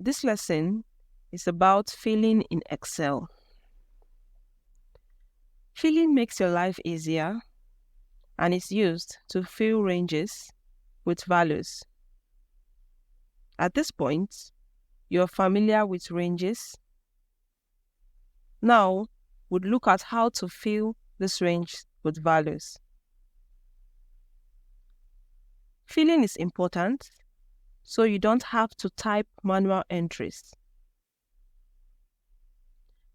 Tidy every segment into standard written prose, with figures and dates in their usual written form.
This lesson is about filling in Excel. Filling makes your life easier and is used to fill ranges with values. At this point, you're familiar with ranges. Now, we'll look at how to fill this range with values. Filling is important, so you don't have to type manual entries.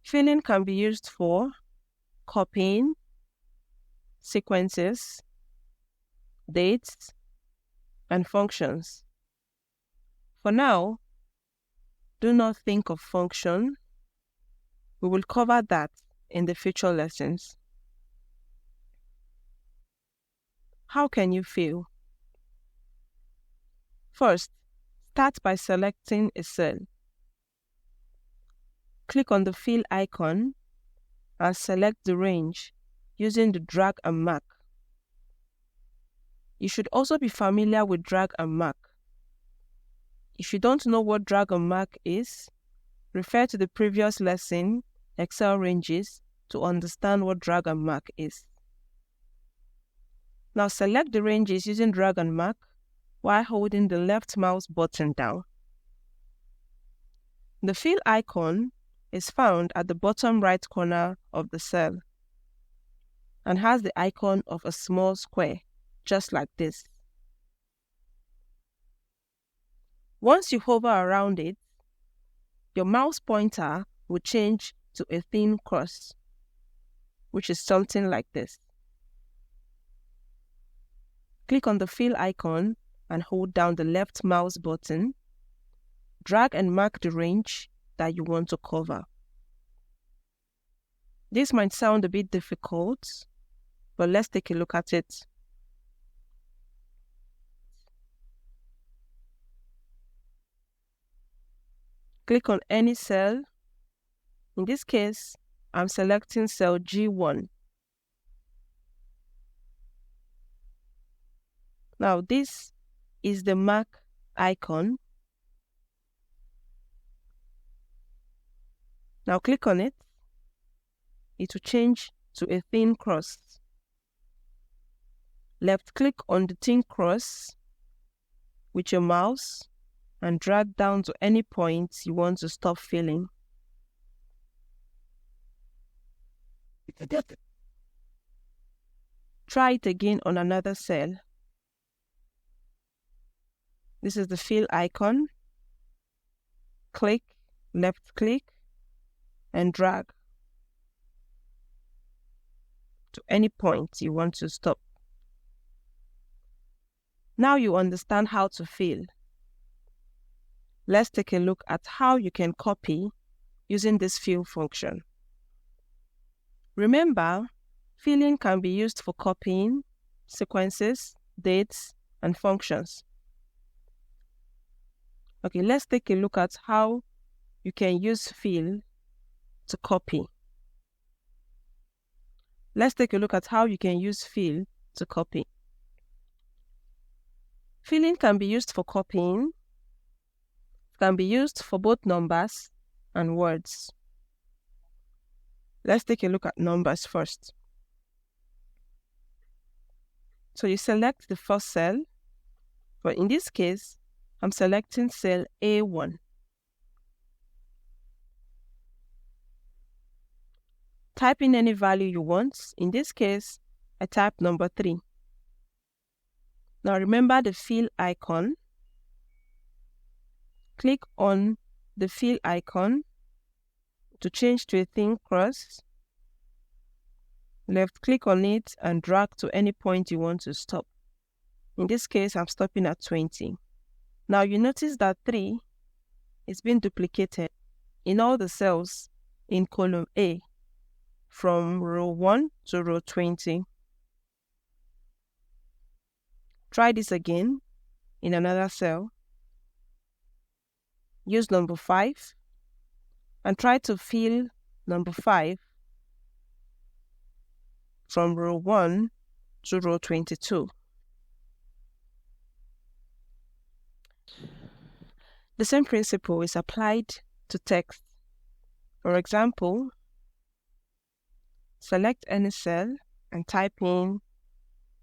Filling can be used for copying, sequences, dates, and functions. For now, do not think of function. We will cover that in the future lessons. How can you fill? First, start by selecting a cell. Click on the fill icon and select the range using the drag and mark. You should also be familiar with drag and mark. If you don't know what drag and mark is, refer to the previous lesson, Excel ranges, to understand what drag and mark is. Now select the ranges using drag and mark while holding the left mouse button down. The fill icon is found at the bottom right corner of the cell and has the icon of a small square, just like this. Once you hover around it, your mouse pointer will change to a thin cross, which is something like this. Click on the fill icon and hold down the left mouse button. Drag and mark the range that you want to cover. This might sound a bit difficult, but let's take a look at it. Click on any cell. In this case, I'm selecting cell G1. Now this is the mark icon. Now click on it. It will change to a thin cross. Left click on the thin cross with your mouse and drag down to any point you want to stop filling. Try it again on another cell. This is the fill icon. Click, left click, and drag to any point you want to stop. Now you understand how to fill. Let's take a look at how you can copy using this fill function. Remember, filling can be used for copying, sequences, dates, and functions. Okay, let's take a look at how you can use fill to copy. Let's take a look at how you can use fill to copy. Filling can be used for copying. It can be used for both numbers and words. Let's take a look at numbers first. So you select the first cell, but in this case, I'm selecting cell A1. Type in any value you want. In this case, I type number 3. Now remember the fill icon. Click on the fill icon to change to a thin cross. Left click on it and drag to any point you want to stop. In this case, I'm stopping at 20. Now you notice that 3 is being duplicated in all the cells in column A from row 1 to row 20. Try this again in another cell. Use number 5 and try to fill number 5 from row 1 to row 22. The same principle is applied to text. For example, select any cell and type in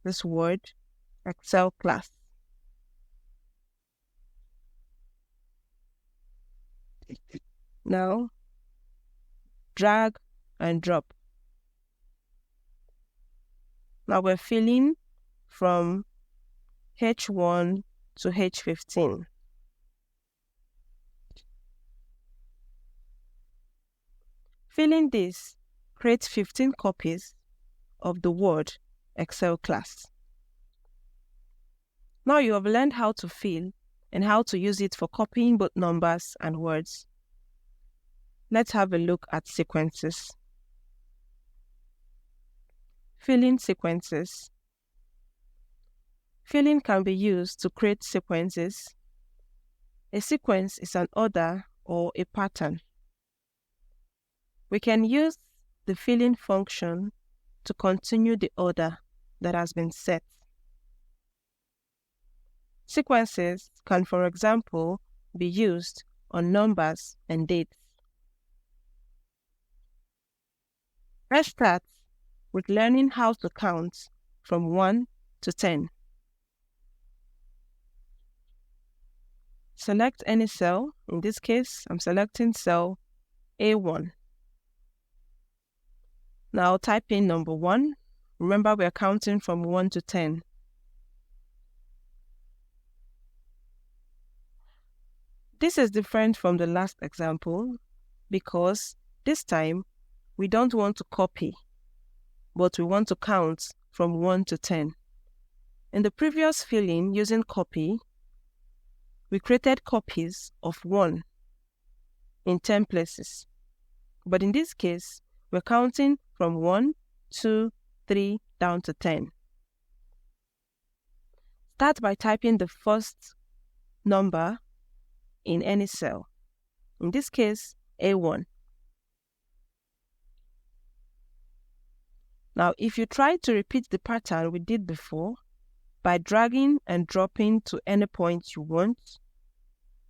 this word, Excel class. Now, drag and drop. Now we're filling from H1 to H15. Filling this creates 15 copies of the word Excel class. Now you have learned how to fill and how to use it for copying both numbers and words. Let's have a look at sequences. Filling sequences. Filling can be used to create sequences. A sequence is an order or a pattern. We can use the filling function to continue the order that has been set. Sequences can, for example, be used on numbers and dates. Let's start with learning how to count from 1 to 10. Select any cell. In this case, I'm selecting cell A1. Now type in number 1. Remember, we are counting from 1 to 10. This is different from the last example because this time we don't want to copy, but we want to count from 1 to 10. In the previous filling using copy, we created copies of 1 in 10 places. But in this case, we're counting from 1, 2, 3, down to 10. Start by typing the first number in any cell. In this case, A1. Now, if you try to repeat the pattern we did before, by dragging and dropping to any point you want,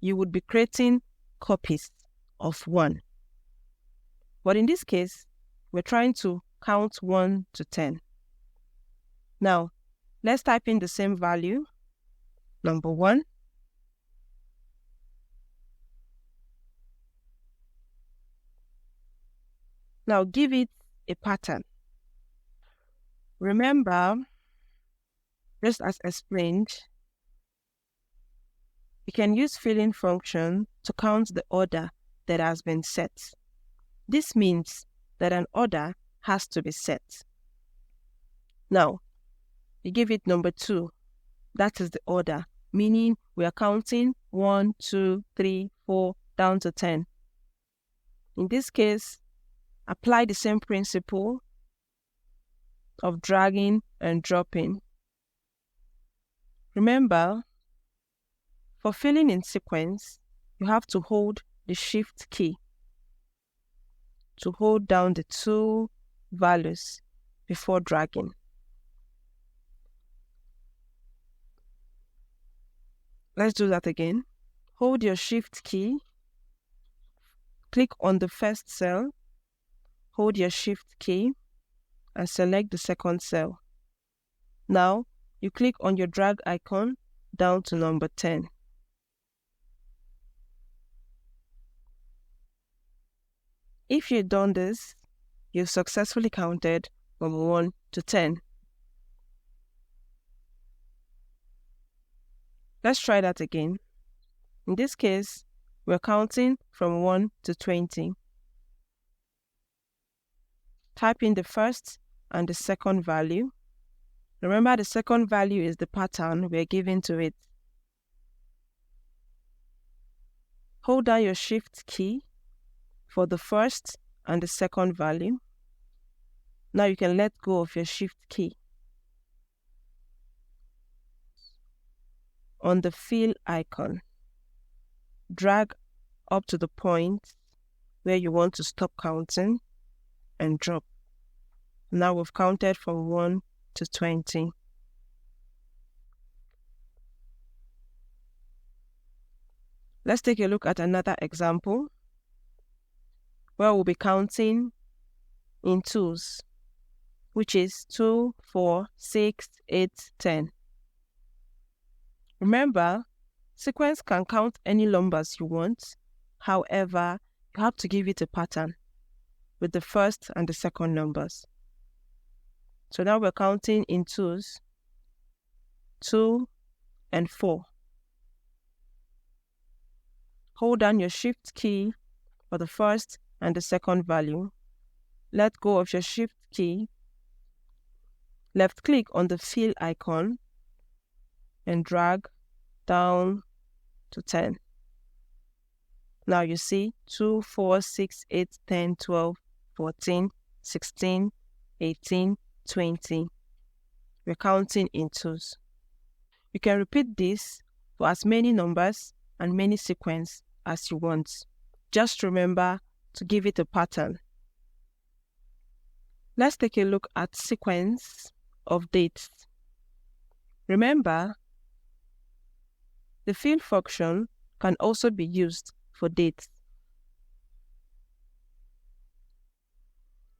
you would be creating copies of 1. But in this case, we're trying to count 1 to 10. Now, let's type in the same value, number 1. Now give it a pattern. Remember, just as explained, you can use filling function to count the order that has been set. This means that an order has to be set. Now, you give it number 2. That is the order, meaning we are counting 1, 2, 3, 4, down to 10. In this case, apply the same principle of dragging and dropping. Remember, for filling in sequence, you have to hold the Shift key to hold down the 2 values before dragging. Let's do that again. Hold your Shift key, click on the first cell, hold your Shift key, and select the second cell. Now, you click on your drag icon down to number 10. If you've done this, you've successfully counted from 1 to 10. Let's try that again. In this case, we're counting from 1 to 20. Type in the first and the second value. Remember, the second value is the pattern we're giving to it. Hold down your Shift key for the first and the second value. Now you can let go of your Shift key. On the fill icon, drag up to the point where you want to stop counting and drop. Now we've counted from 1 to 20. Let's take a look at another example where we'll be counting in twos, which is 2, 4, 6, 8, 10. Remember, sequence can count any numbers you want. However, you have to give it a pattern with the first and the second numbers. So now we're counting in twos, 2 and 4. Hold down your shift key for the first and the second value. Let go of your shift key. Left click on the fill icon and drag down to 10. Now you see 2, 4, 6, 8, 10, 12, 14, 16, 18, 20. We're counting in twos. You can repeat this for as many numbers and many sequences as you want. Just remember to give it a pattern. Let's take a look at sequence of dates. Remember, the fill function can also be used for dates.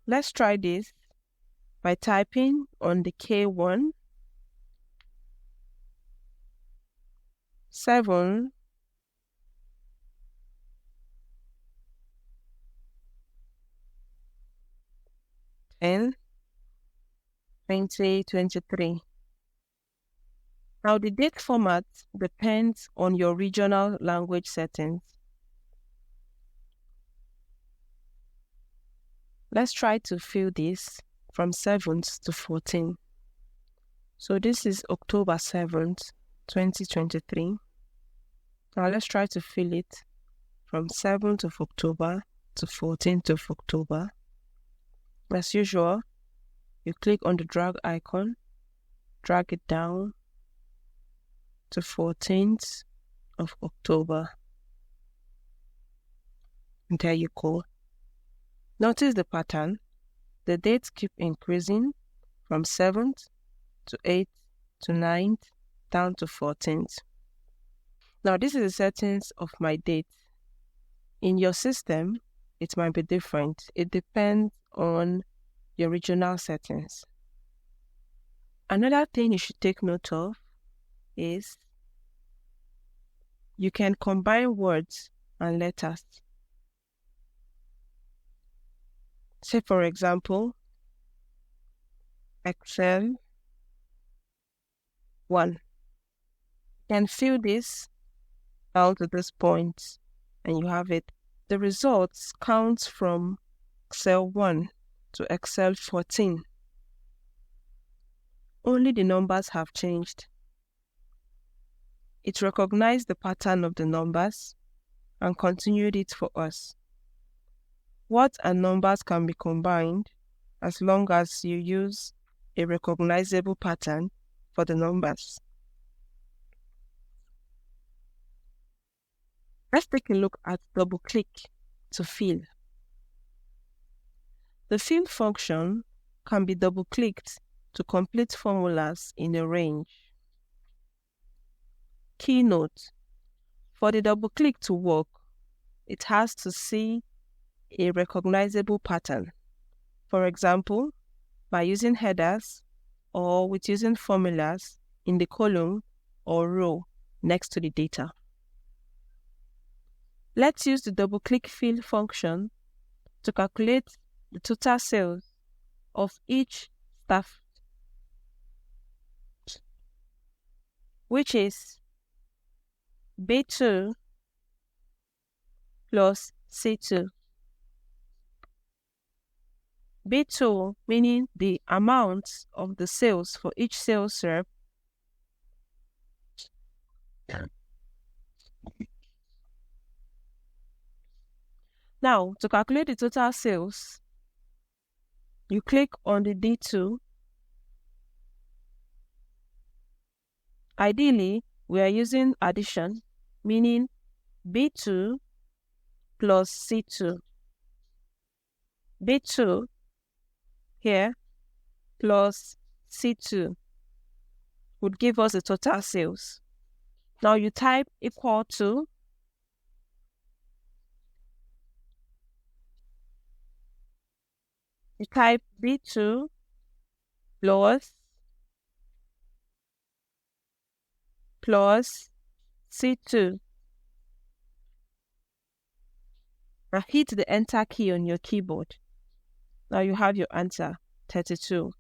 Let's try this by typing on the K1, 7, 10, 20, 23. Now the date format depends on your regional language settings. Let's try to fill this from 7th to 14th. So this is October 7th, 2023. Now let's try to fill it from 7th of October to 14th of October. As usual, you click on the drag icon, drag it down to 14th of October. And there you go. Notice the pattern. The dates keep increasing from 7th to 8th to 9th down to 14th. Now this is the settings of my date. In your system, it might be different. It depends on your regional settings. Another thing you should take note of is you can combine words and letters. Say, for example, Excel 1. You can fill this down to this point and you have it. The results count from Excel 1 to Excel 14. Only the numbers have changed. It recognized the pattern of the numbers and continued it for us. Words and numbers can be combined as long as you use a recognizable pattern for the numbers. Let's take a look at double click to fill. The fill function can be double clicked to complete formulas in a range. Keynote: for the double click to work, it has to see a recognizable pattern. For example, by using headers or with using formulas in the column or row next to the data. Let's use the double click fill function to calculate the total sales of each staff, which is B2 plus C2. B2 meaning the amount of the sales for each sales rep. Now, to calculate the total sales, you click on the D2. Ideally, we are using addition, meaning B2 plus C2. B2 here plus C2 would give us the total sales. Now you type equal to you type B2 plus C2 and hit the enter key on your keyboard. Now you have your answer, 32.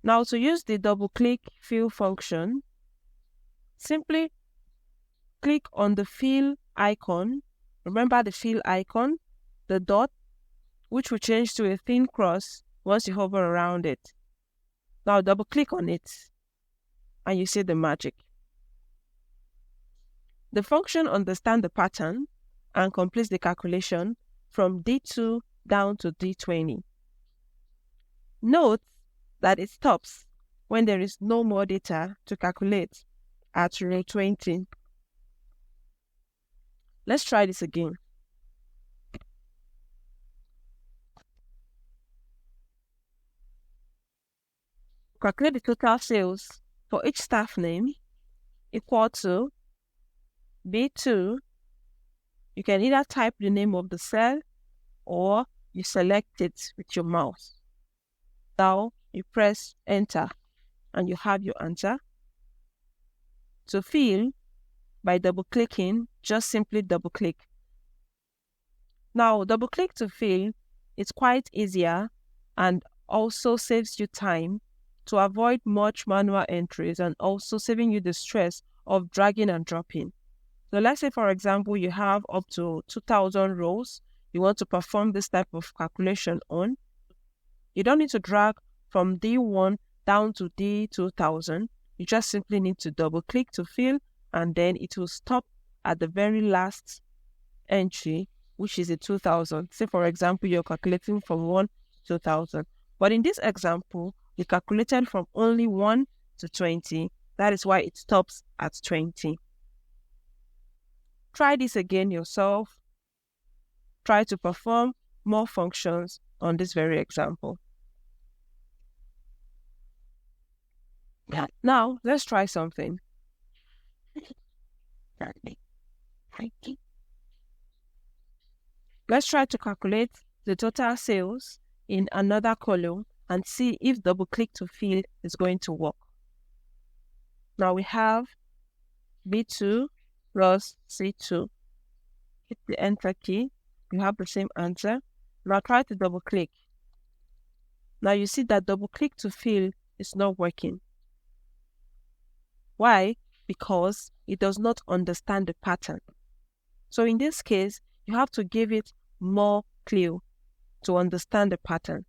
Now to use the double click fill function, simply click on the fill icon. Remember the fill icon, the dot, which will change to a thin cross once you hover around it. Now double click on it and you see the magic. The function understands the pattern and completes the calculation from D2 down to D20. Note that it stops when there is no more data to calculate at row 20. Let's try this again. Calculate the total sales for each staff name equal to B2. You can either type the name of the cell or you select it with your mouse. Now you press enter and you have your answer. To fill, by double clicking, just simply double click. Now double click to fill is quite easier and also saves you time to avoid much manual entries and also saving you the stress of dragging and dropping. So let's say, for example, you have up to 2,000 rows you want to perform this type of calculation on. You don't need to drag from D1 down to D2000. You just simply need to double click to fill and then it will stop at the very last entry, which is a 2000. Say, for example, you're calculating from 1 to 2000. But in this example, we calculated from only 1 to 20. That is why it stops at 20. Try this again yourself. Try to perform more functions on this very example. Now, let's try something. Let's try to calculate the total sales in another column and see if double click to fill is going to work. Now we have B2 plus C2. Hit the enter key. You have the same answer. Now try to double click. Now you see that double click to fill is not working. Why? Because it does not understand the pattern. So in this case, you have to give it more clue to understand the pattern.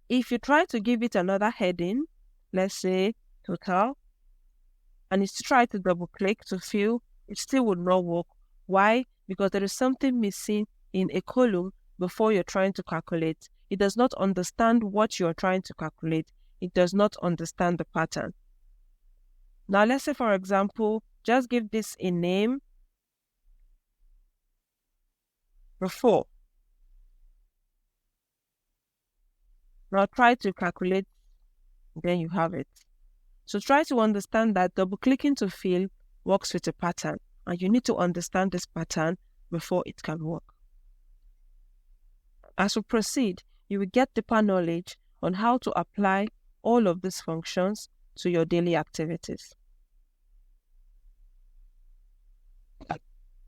If you try to give it another heading, let's say total, and it's try to double click to fill, it still would not work. Why? Because there is something missing in a column before you're trying to calculate. It does not understand what you're trying to calculate. It does not understand the pattern. Now let's say, for example, just give this a name, row 4. Now try to calculate, then you have it. So try to understand that double clicking to fill works with a pattern, and you need to understand this pattern before it can work. As we proceed, you will get deeper knowledge on how to apply all of these functions to your daily activities.